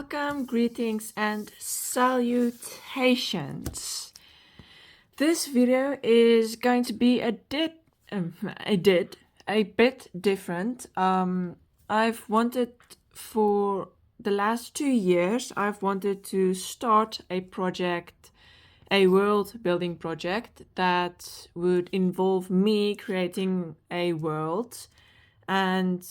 Welcome, greetings, and salutations. This video is going to be a bit different. I've wanted for the last 2 years, I've wanted to start a project, a world building project that would involve me creating a world and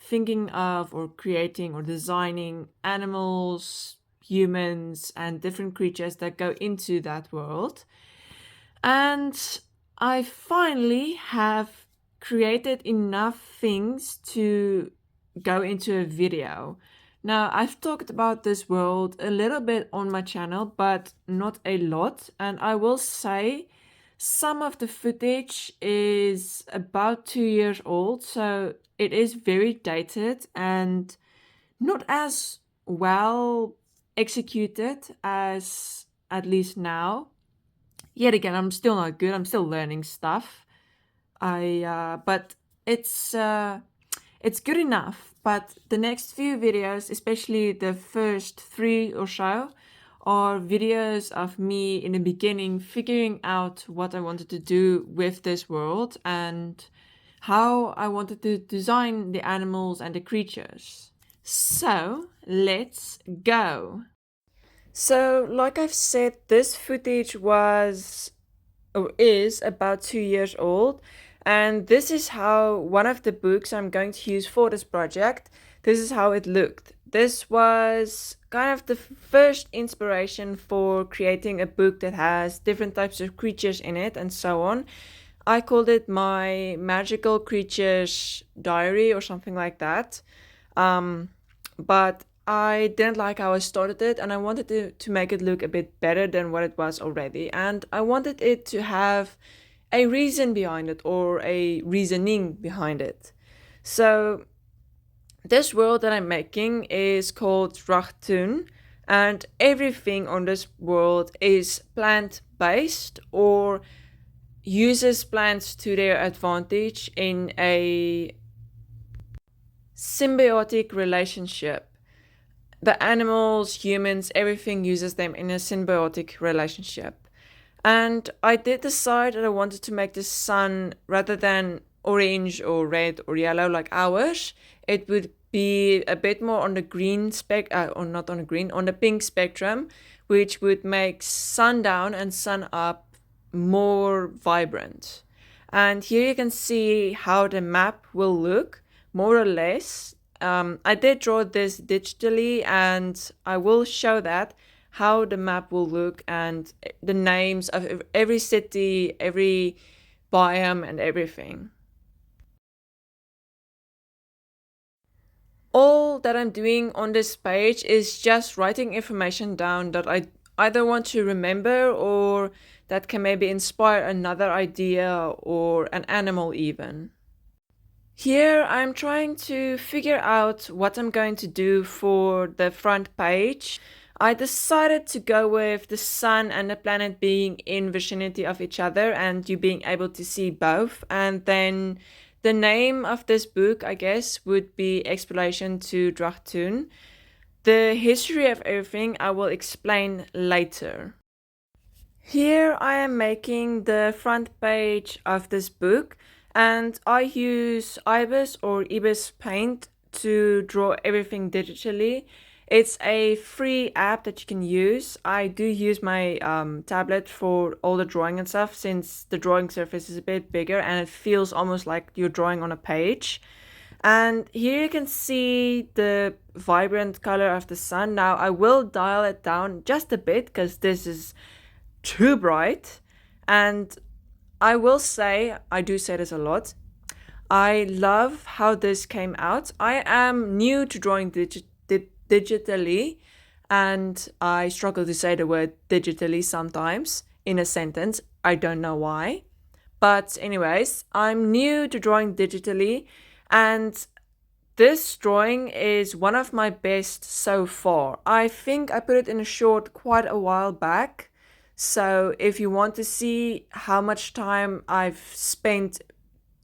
thinking of or creating or designing animals, humans, and different creatures that go into that world. And I finally have created enough things to go into a video. Now, I've talked about this world a little bit on my channel, but not a lot. And I will say some of the footage is about 2 years old, so it is very dated and not as well executed as at least now. Yet again, I'm still not good. I'm still learning stuff. But it's good enough. But the next few videos, especially the first 3 or so, are videos of me in the beginning figuring out what I wanted to do with this world and how I wanted to design the animals and the creatures. So, let's go. So, like I've said, this footage was or is about 2 years old, and this is how one of the books I'm going to use for this project, this is how it looked. This was kind of the first inspiration for creating a book that has different types of creatures in it and so on. I called it my Magical Creatures Diary or something like that. But I didn't like how I started it, and I wanted to make it look a bit better than what it was already. And I wanted it to have a reason behind it or a reasoning behind it. So this world that I'm making is called Drachtun, and everything on this world is plant-based or uses plants to their advantage in a symbiotic relationship. The animals, humans, everything uses them in a symbiotic relationship. And I did decide that I wanted to make the sun, rather than orange or red or yellow like ours, it would be a bit more on the green or not on the green, on the pink spectrum, which would make sundown and sun up more vibrant. And here you can see how the map will look, more or less. I did draw this digitally, and I will show that how the map will look and the names of every city, every biome, and everything. All that I'm doing on this page is just writing information down that I either want to remember or that can maybe inspire another idea or an animal even. Here I'm trying to figure out what I'm going to do for the front page. I decided to go with the sun and the planet being in vicinity of each other and you being able to see both. And then the name of this book, I guess, would be Exploration to Drachtun. The history of everything I will explain later. Here I am making the front page of this book, and I use Ibis or Ibis Paint to draw everything digitally. It's a free app that you can use. I do use my tablet for all the drawing and stuff, since the drawing surface is a bit bigger and it feels almost like you're drawing on a page. And here you can see the vibrant color of the sun. Now I will dial it down just a bit because this is too bright. And I will say, I do say this a lot, I love how this came out. I am new to drawing digitally, and I struggle to say the word digitally sometimes in a sentence. I don't know why. But anyways, I'm new to drawing digitally, and this drawing is one of my best so far. I think I put it in a short quite a while back. So if you want to see how much time I've spent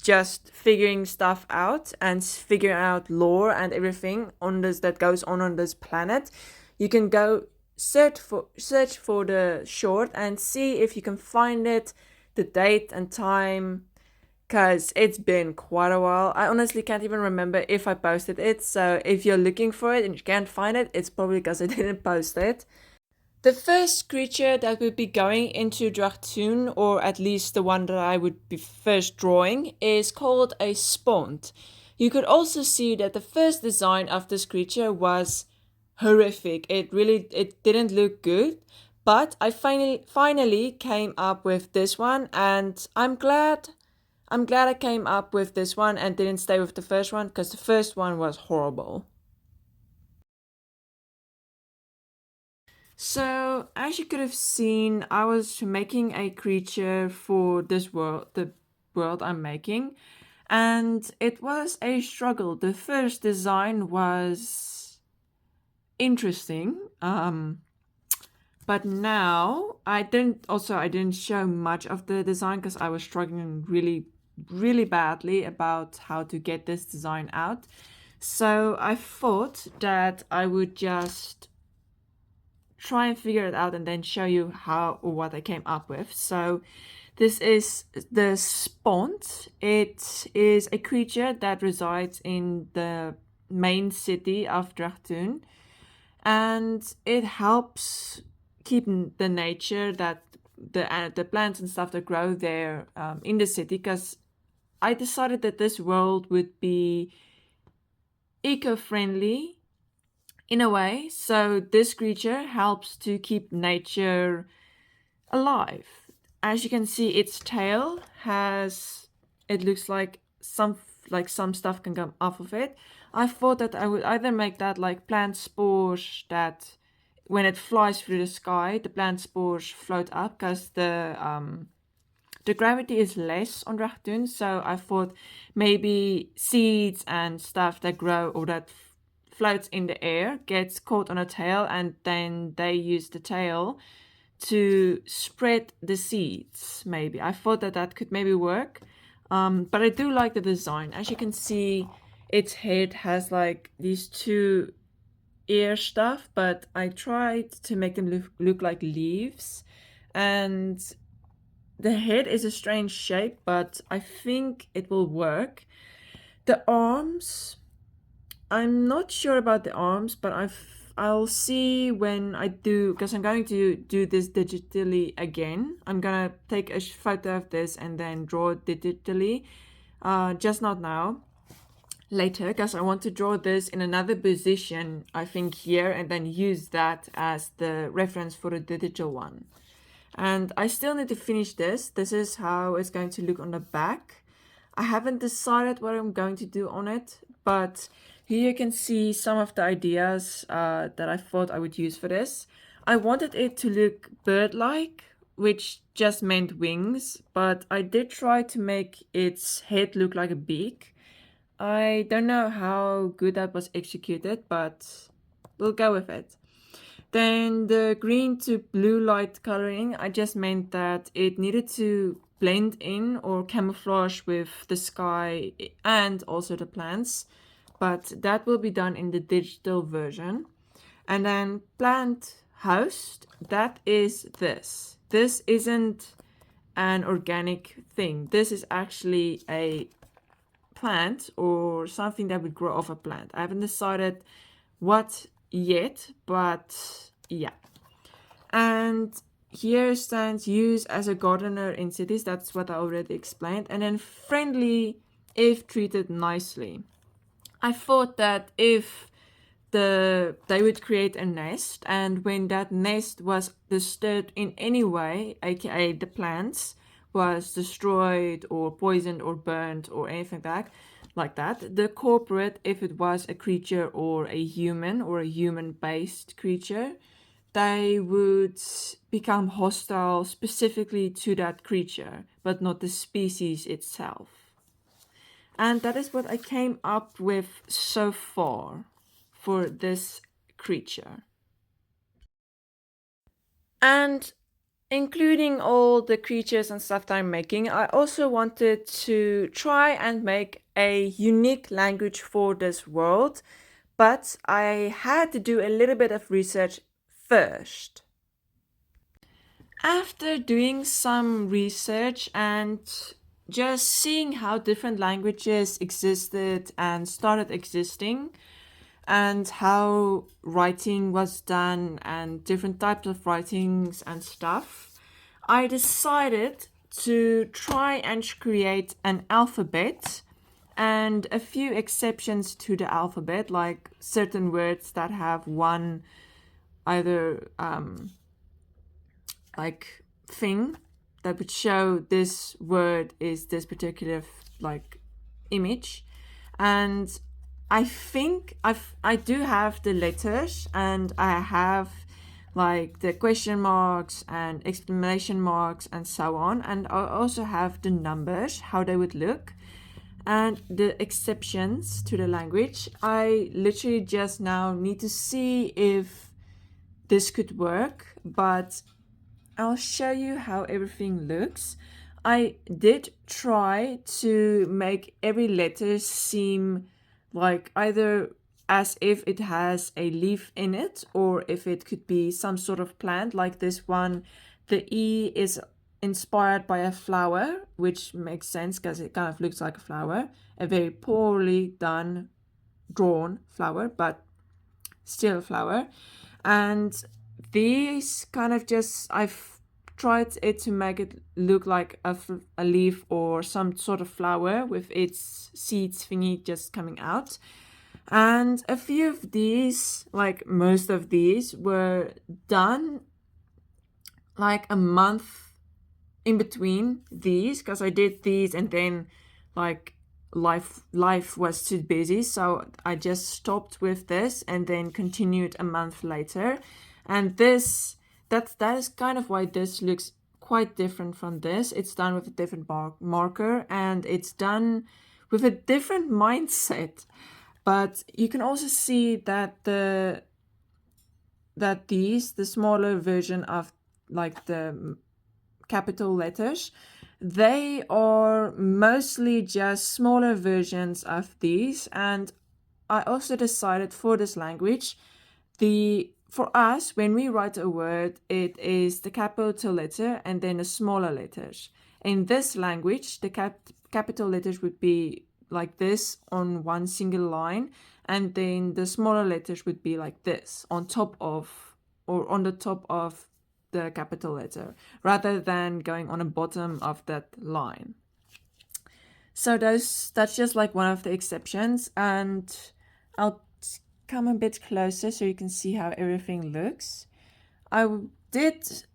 just figuring stuff out and figuring out lore and everything on this that goes on this planet, you can go search for the short and see if you can find it, the date and time, because it's been quite a while. I honestly can't even remember if I posted it. So if you're looking for it and you can't find it, it's probably because I didn't post it. The first creature that would be going into Drachtoon, or at least the one that I would be first drawing, is called a Spont. You could also see that the first design of this creature was horrific. It didn't look good, but I finally came up with this one, and I'm glad I came up with this one and didn't stay with the first one, because the first one was horrible. So, as you could have seen, I was making a creature for this world, the world I'm making, and it was a struggle. The first design was interesting, but now I didn't show much of the design because I was struggling really badly about how to get this design out. So I thought that I would just try and figure it out and then show you how or what I came up with. So this is the Spont. It is a creature that resides in the main city of Drachtoon, and it helps keep the nature that the plants and stuff that grow there in the city, because I decided that this world would be eco-friendly in a way. So this creature helps to keep nature alive. As you can see, its tail has, it looks like some stuff can come off of it. I thought that I would either make that like plant spores, that when it flies through the sky, the plant spores float up, because the gravity is less on Drachtoon. So I thought maybe seeds and stuff that grow or that floats in the air gets caught on a tail, and then they use the tail to spread the seeds. Maybe I thought that that could maybe work, but I do like the design. As you can see, its head has like these two ear stuff, but I tried to make them look like leaves, and the head is a strange shape, but I think it will work. The arms, I'm not sure about the arms, but I'll see when I do, because I'm going to do this digitally again. I'm gonna take a photo of this and then draw it digitally. Just not now, later, because I want to draw this in another position, I think here, and then use that as the reference for the digital one. And I still need to finish this. This is how it's going to look on the back. I haven't decided what I'm going to do on it, but here you can see some of the ideas that I thought I would use for this. I wanted it to look bird-like, which just meant wings, but I did try to make its head look like a beak. I don't know how good that was executed, but we'll go with it. Then the green to blue light coloring, I just meant that it needed to blend in or camouflage with the sky and also the plants, but that will be done in the digital version. And then plant host, that is this. This isn't an organic thing. This is actually a plant or something that would grow off a plant. I haven't decided what yet, but yeah. And here stands use as a gardener in cities. That's what I already explained. And then friendly if treated nicely. I thought that if they would create a nest, and when that nest was disturbed in any way, aka the plants was destroyed or poisoned or burnt or anything like that, the corporate, if it was a creature or a human based creature, they would become hostile specifically to that creature, but not the species itself. And that is what I came up with so far for this creature. And including all the creatures and stuff that I'm making, I also wanted to try and make a unique language for this world, but I had to do a little bit of research first. After doing some research and just seeing how different languages existed and started existing, and how writing was done and different types of writings and stuff, I decided to try and create an alphabet and a few exceptions to the alphabet, like certain words that have one either like thing that would show this word is this particular like image. And I think I do have the letters, and I have like the question marks and exclamation marks and so on, and I also have the numbers, how they would look, and the exceptions to the language. I literally just now need to see if this could work, but I'll show you how everything looks. I did try to make every letter seem like either as if it has a leaf in it, or if it could be some sort of plant. Like this one, the E is inspired by a flower, which makes sense because it kind of looks like a flower. A very poorly done, drawn flower, but still a flower. And these kind of just, I've tried it to make it look like a leaf or some sort of flower with its seeds thingy just coming out. And a few of these, like most of these, were done like a month in between these, because I did these and then like life was too busy, so I just stopped with this and then continued a month later. And that is kind of why this looks quite different from this. It's done with a different marker, and it's done with a different mindset. But you can also see that the smaller version of like the capital letters, they are mostly just smaller versions of these. And I also decided for this language, for us, when we write a word, it is the capital letter and then the smaller letters. In this language, the capital letters would be like this on one single line, and then the smaller letters would be like this on top of, or on the top of the capital letter, rather than going on the bottom of that line. So that's just like one of the exceptions, and I'll come a bit closer so you can see how everything looks. I did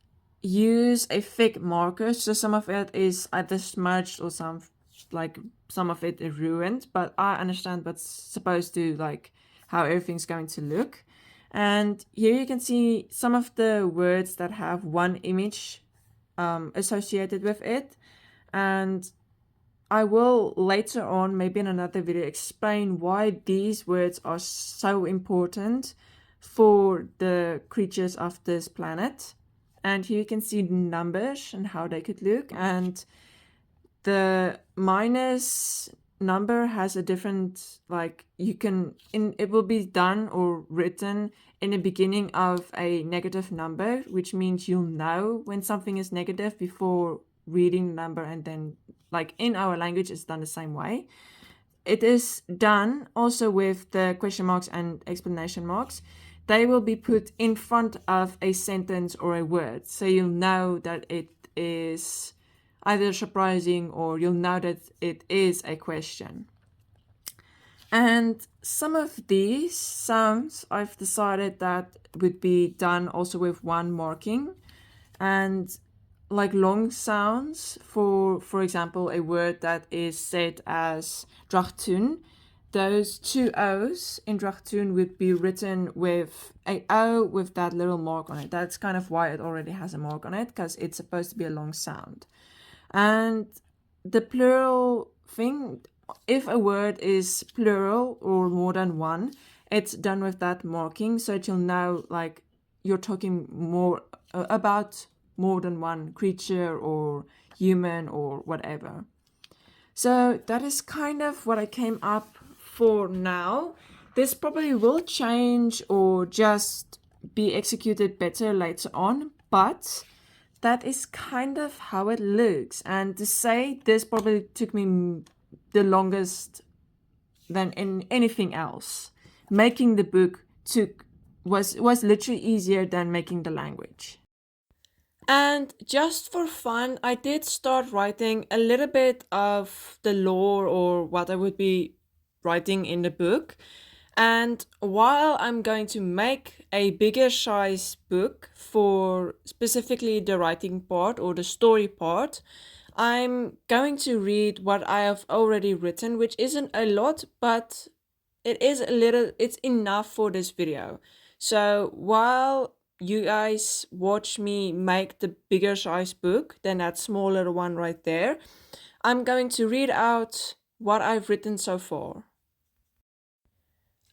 use a thick marker, so some of it is either smudged or some of it is ruined, but I understand what's supposed to, like, how everything's going to look. And here you can see some of the words that have one image associated with it. And I will later on, maybe in another video, explain why these words are so important for the creatures of this planet. And here you can see the numbers and how they could look. And the minus number has a different, like, it will be done or written in the beginning of a negative number, which means you'll know when something is negative before reading the number. And then, like, in our language, it's done the same way. It is done also with the question marks and explanation marks. They will be put in front of a sentence or a word, so you'll know that it is either surprising or you'll know that it is a question. And some of these sounds I've decided that would be done also with one marking. And like long sounds, for example, a word that is said as Drachtun, those two O's in Drachtun would be written with a O with that little mark on it. That's kind of why it already has a mark on it, because it's supposed to be a long sound. And the plural thing, if a word is plural or more than one, it's done with that marking, so that you'll know, like, you're talking more about more than one creature or human or whatever. So that is kind of what I came up for now. This probably will change or just be executed better later on, but that is kind of how it looks. And to say this probably took me the longest than in anything else. Making the book was literally easier than making the language. And just for fun, I did start writing a little bit of the lore or what I would be writing in the book. And while I'm going to make a bigger size book for specifically the writing part or the story part, I'm going to read what I have already written, which isn't a lot, but it's enough for this video. So while you guys watch me make the bigger size book than that smaller one right there, I'm going to read out what I've written so far.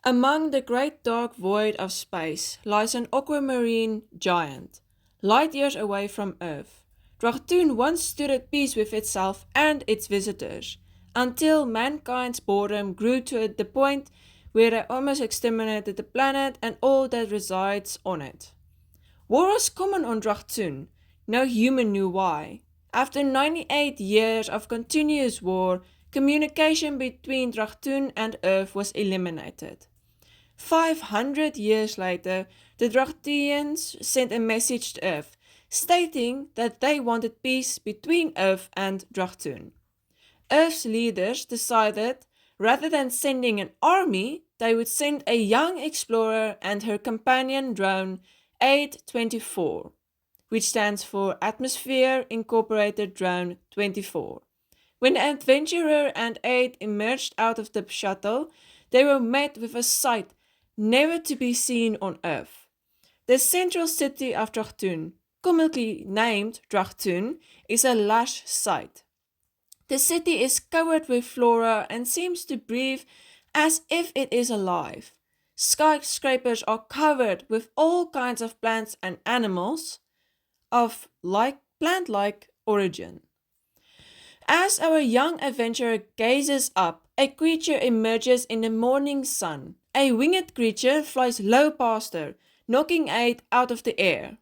Among the great dark void of space lies an aquamarine giant, light years away from Earth. Drachtoon once stood at peace with itself and its visitors, until mankind's boredom grew to the point where they almost exterminated the planet and all that resides on it. War was common on Drachtoon. No human knew why. After 98 years of continuous war, communication between Drachtoon and Earth was eliminated. 500 years later, the Drachtians sent a message to Earth, stating that they wanted peace between Earth and Drachtoon. Earth's leaders decided, rather than sending an army, they would send a young explorer and her companion drone, 824, which stands for Atmosphere Incorporated Drone 24. When the adventurer and 8 emerged out of the shuttle, they were met with a sight never to be seen on Earth. The central city of Drachtoon, comically named Drachtoon, is a lush sight. The city is covered with flora and seems to breathe as if it is alive. Skyscrapers are covered with all kinds of plants and animals of plant-like origin. As our young adventurer gazes up, a creature emerges in the morning sun. A winged creature flies low past her, knocking 8 out of the air.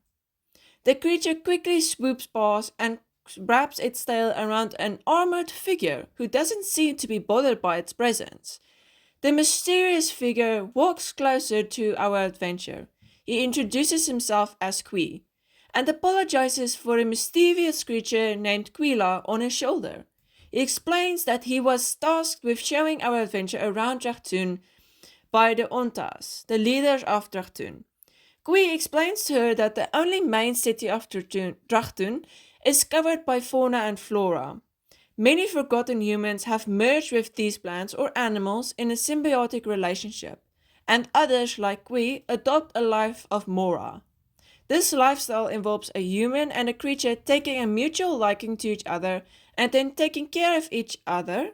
The creature quickly swoops past and wraps its tail around an armored figure who doesn't seem to be bothered by its presence. The mysterious figure walks closer to our adventurer. He introduces himself as Qui and apologizes for a mischievous creature named Quila on his shoulder. He explains that he was tasked with showing our adventure around Drachtoon by the Ontas, the leaders of Drachtoon. Qui explains to her that the only main city of Drachtoon is covered by fauna and flora. Many forgotten humans have merged with these plants or animals in a symbiotic relationship, and others, like Qui, adopt a life of Mora. This lifestyle involves a human and a creature taking a mutual liking to each other and then taking care of each other.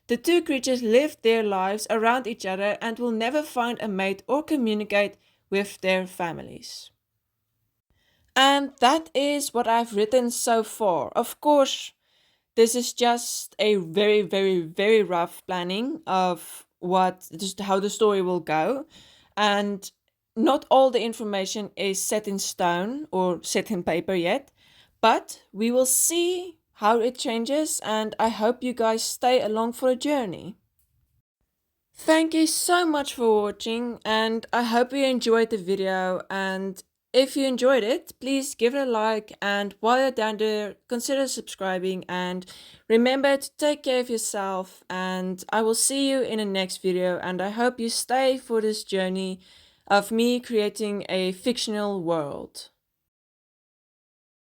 The two creatures live their lives around each other and will never find a mate or communicate with their families. And that is what I've written so far. Of course, this is just a very, very, very rough planning of how the story will go. And not all the information is set in stone or set in paper yet, but we will see how it changes, and I hope you guys stay along for the journey. Thank you so much for watching, and I hope you enjoyed the video, and if you enjoyed it, please give it a like, and while you're down there, consider subscribing, and remember to take care of yourself, and I will see you in the next video, and I hope you stay for this journey of me creating a fictional world.